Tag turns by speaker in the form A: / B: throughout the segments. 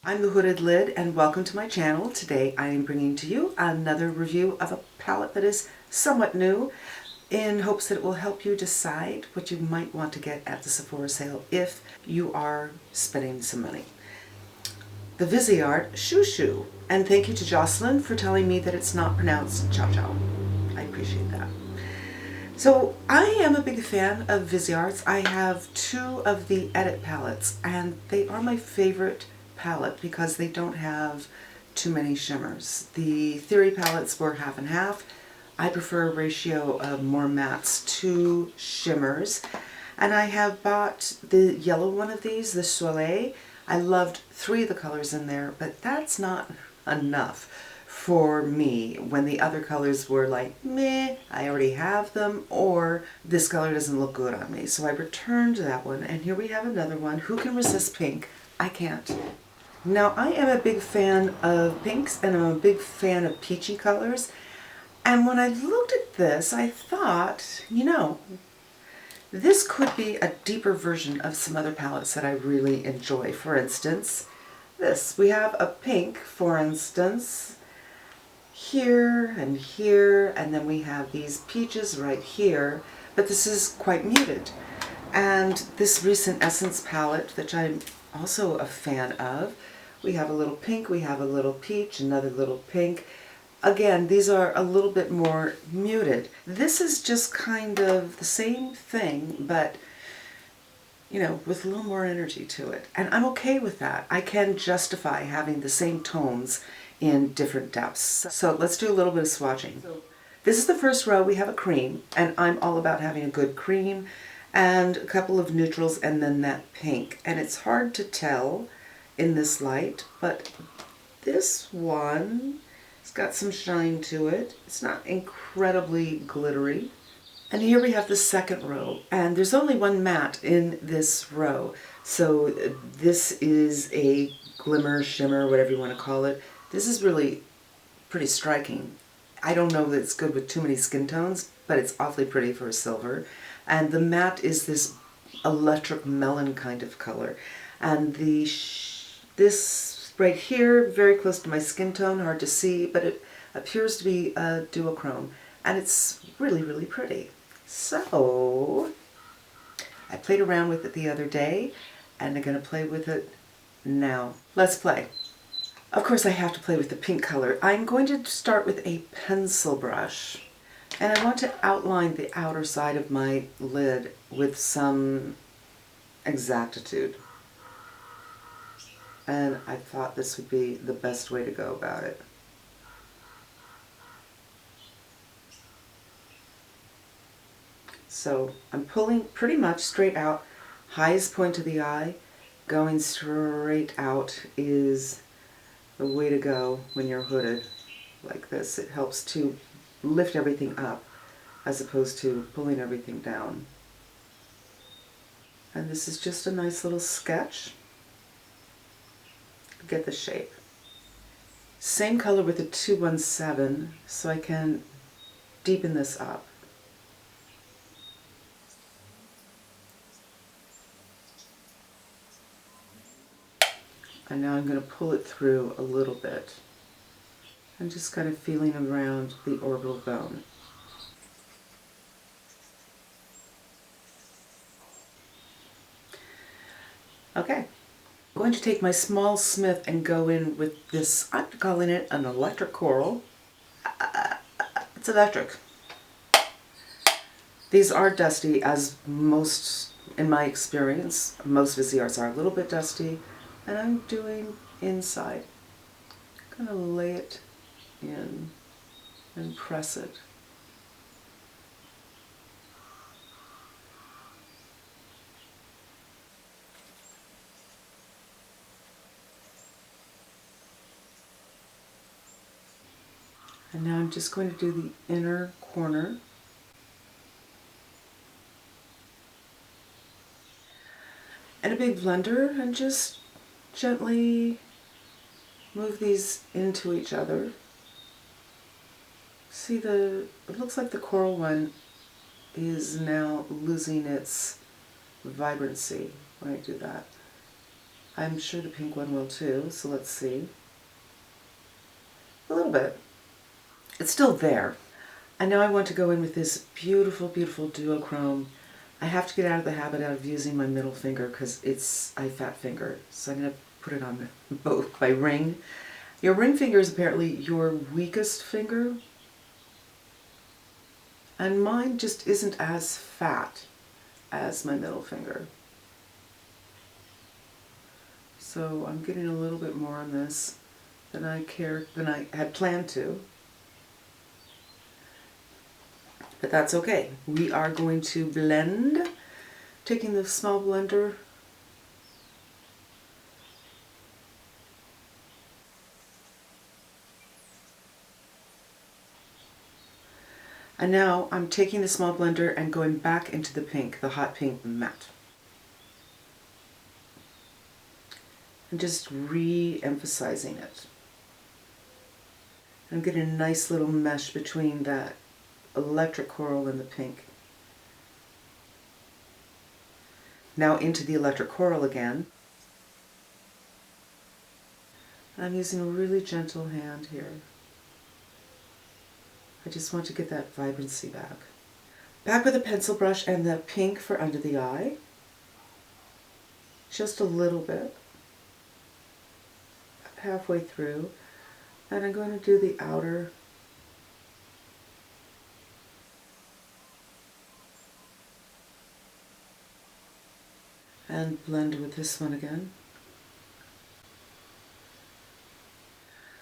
A: I'm the Hooded Lid and welcome to my channel. Today I am bringing to you another review of a palette that is somewhat new in hopes that it will help you decide what you might want to get at the Sephora sale if you are spending some money. The Viseart Chou Chou, and thank you to Jocelyn for telling me that it's not pronounced Chow Chow. I appreciate that. So I am a big fan of Viseart's. I have two of the Edit palettes and they are my favorite palette because they don't have too many shimmers. The Theory palettes were half and half. I prefer a ratio of more mattes to shimmers. And I have bought the yellow one of these, the Soleil. I loved three of the colors in there, but that's not enough for me when the other colors were like, meh, I already have them, or this color doesn't look good on me. So I returned that one, and here we have another one. Who can resist pink? I can't. Now, I am a big fan of pinks, and I'm a big fan of peachy colors. And when I looked at this, I thought, you know, this could be a deeper version of some other palettes that I really enjoy. For instance, this. We have a pink, for instance, here, and then we have these peaches right here, but this is quite muted. And this recent Essence palette, which I'm also a fan of, we have a little pink, we have a little peach, another little pink. Again, these are a little bit more muted. This is just kind of the same thing, but, you know, with a little more energy to it. And I'm okay with that. I can justify having the same tones in different depths. So let's do a little bit of swatching. This is the first row. We have a cream, and I'm all about having a good cream and a couple of neutrals and then that pink. And it's hard to tell in this light, but this one, it's got some shine to it. It's not incredibly glittery. And here we have the second row, and there's only one matte in this row. So this is a glimmer, shimmer, whatever you want to call it. This is really pretty striking. I don't know that it's good with too many skin tones, but it's awfully pretty for a silver. And the matte is this electric melon kind of color. And this right here, very close to my skin tone, hard to see, but it appears to be a duochrome, and it's really, really pretty. So I played around with it the other day, and I'm going to play with it now. Let's play. Of course, I have to play with the pink color. I'm going to start with a pencil brush, and I want to outline the outer side of my lid with some exactitude. And I thought this would be the best way to go about it. So I'm pulling pretty much straight out, highest point of the eye. Going straight out is the way to go when you're hooded like this. It helps to lift everything up as opposed to pulling everything down. And this is just a nice little sketch. Get the shape. Same color with the 217, so I can deepen this up. And now I'm going to pull it through a little bit. I'm just kind of feeling around the orbital bone. Okay. I'm going to take my small Smith and go in with this, I'm calling it an electric coral. It's electric. These are dusty, as most, in my experience, most Visearts are a little bit dusty. And I'm doing inside. I'm going to lay it in and press it. And now I'm just going to do the inner corner. And a big blender, and just gently move these into each other. See, it looks like the coral one is now losing its vibrancy when I do that. I'm sure the pink one will too, so let's see. A little bit. It's still there. And now I want to go in with this beautiful, beautiful duochrome. I have to get out of the habit of using my middle finger because I fat finger. So I'm going to put it on both my ring. Your ring finger is apparently your weakest finger. And mine just isn't as fat as my middle finger. So I'm getting a little bit more on this than I had planned to. But that's okay. We are going to blend, taking the small blender. And now I'm taking the small blender and going back into the pink, the hot pink matte. And just re-emphasizing it. I'm getting a nice little mesh between that electric coral and the pink. Now into the electric coral again. I'm using a really gentle hand here. I just want to get that vibrancy back. Back with a pencil brush and the pink for under the eye. Just a little bit. Halfway through. And I'm going to do the outer. And blend with this one again.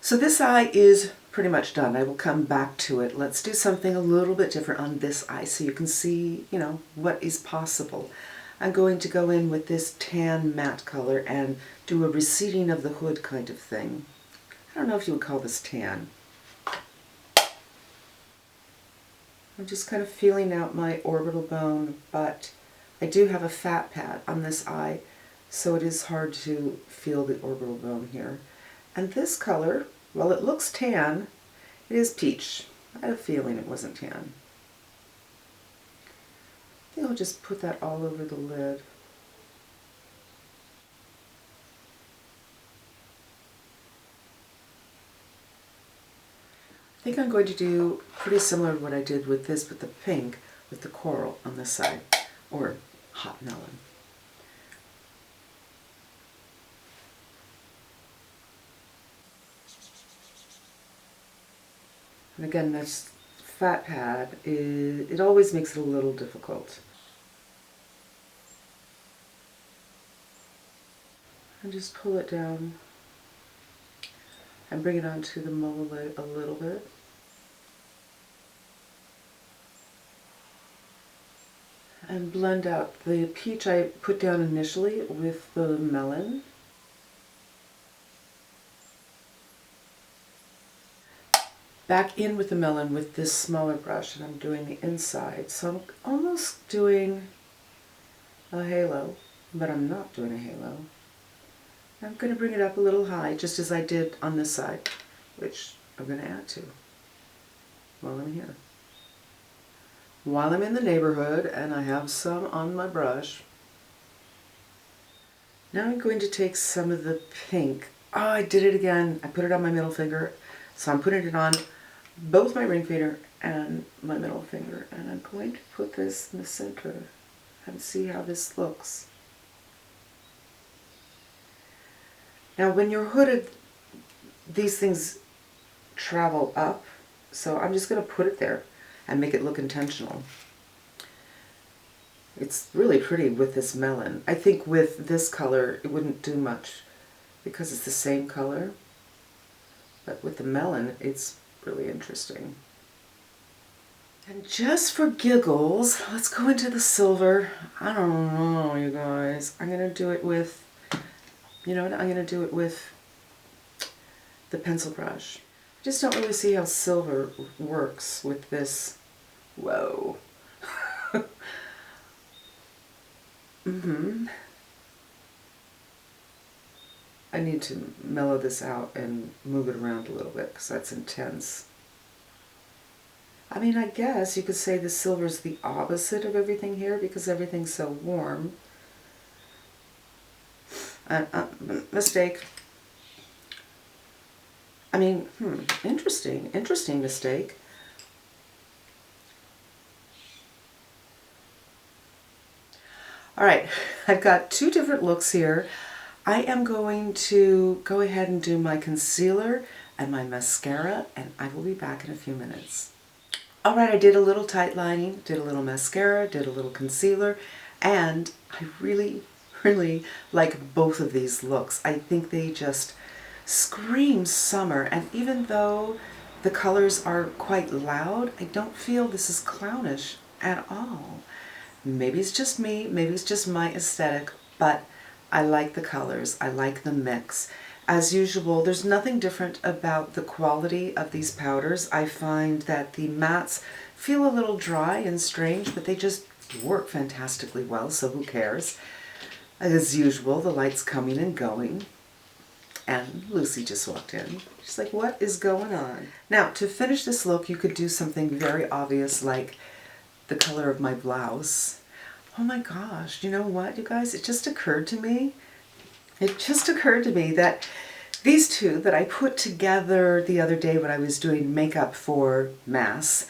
A: So this eye is pretty much done. I will come back to it. Let's do something a little bit different on this eye so you can see, what is possible. I'm going to go in with this tan matte color and do a receding of the hood kind of thing. I don't know if you would call this tan. I'm just kind of feeling out my orbital bone, but I do have a fat pad on this eye, so it is hard to feel the orbital bone here. And this color, while it looks tan, it is peach. I had a feeling it wasn't tan. I think I'll just put that all over the lid. I think I'm going to do pretty similar to what I did with this, with the pink, with the coral on this side, or hot melon. And again, this fat pad, it always makes it a little difficult. And just pull it down and bring it onto the mullet a little bit. And blend out the peach I put down initially with the melon. Back in with the melon with this smaller brush, and I'm doing the inside. So I'm almost doing a halo, but I'm not doing a halo. I'm going to bring it up a little high, just as I did on this side, which I'm going to add to while I'm here. While I'm in the neighborhood, and I have some on my brush. Now I'm going to take some of the pink. Oh, I did it again. I put it on my middle finger. So I'm putting it on both my ring finger and my middle finger. And I'm going to put this in the center and see how this looks. Now when you're hooded, these things travel up. So I'm just going to put it there and make it look intentional. It's really pretty with this melon. I think with this color it wouldn't do much because it's the same color. But with the melon, it's really interesting. And just for giggles, let's go into the silver. I don't know, you guys. I'm going to do it with, I'm going to do it with the pencil brush. I just don't really see how silver works with this. Whoa. I need to mellow this out and move it around a little bit because that's intense. I mean, I guess you could say the silver is the opposite of everything here because everything's so warm. Mistake. I mean, interesting mistake. All right, I've got two different looks here. I am going to go ahead and do my concealer and my mascara, and I will be back in a few minutes. All right, I did a little tight lining, did a little mascara, did a little concealer, and I really like both of these looks. I think they just scream summer, and even though the colors are quite loud, I don't feel this is clownish at all. Maybe it's just me, maybe it's just my aesthetic, but I like the colors, I like the mix. As usual, there's nothing different about the quality of these powders. I find that the mattes feel a little dry and strange, but they just work fantastically well, so who cares? As usual, the light's coming and going, and Lucy just walked in. She's like, what is going on? Now, to finish this look, you could do something very obvious like the color of my blouse. Oh my gosh, you know what, you guys? It just occurred to me that these two that I put together the other day when I was doing makeup for Mass,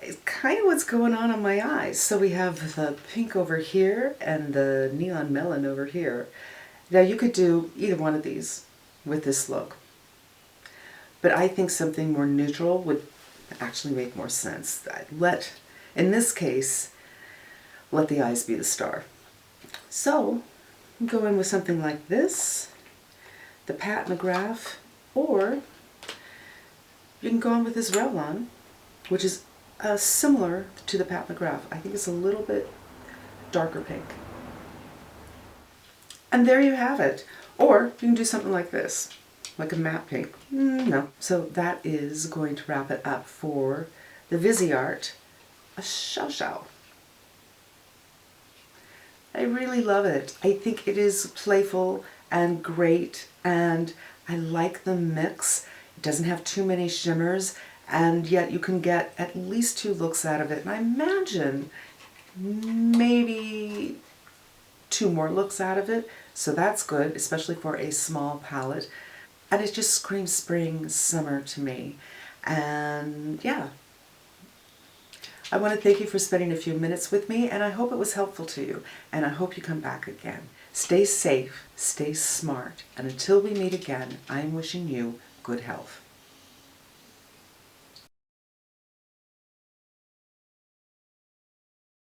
A: is kind of what's going on my eyes. So we have the pink over here and the neon melon over here. Now you could do either one of these with this look, but I think something more neutral would actually make more sense. In this case, let the eyes be the star. So go in with something like this, the Pat McGrath, or you can go in with this Revlon, which is similar to the Pat McGrath. I think it's a little bit darker pink. And there you have it. Or you can do something like this, like a matte pink. No. So that is going to wrap it up for the Viseart Chou Chou. I really love it. I think it is playful and great, and I like the mix. It doesn't have too many shimmers, and yet you can get at least 2 looks out of it. And I imagine maybe 2 more looks out of it, so that's good, especially for a small palette. And it just screams spring, summer to me. And yeah, I want to thank you for spending a few minutes with me, and I hope it was helpful to you, and I hope you come back again. Stay safe, stay smart, and until we meet again, I am wishing you good health.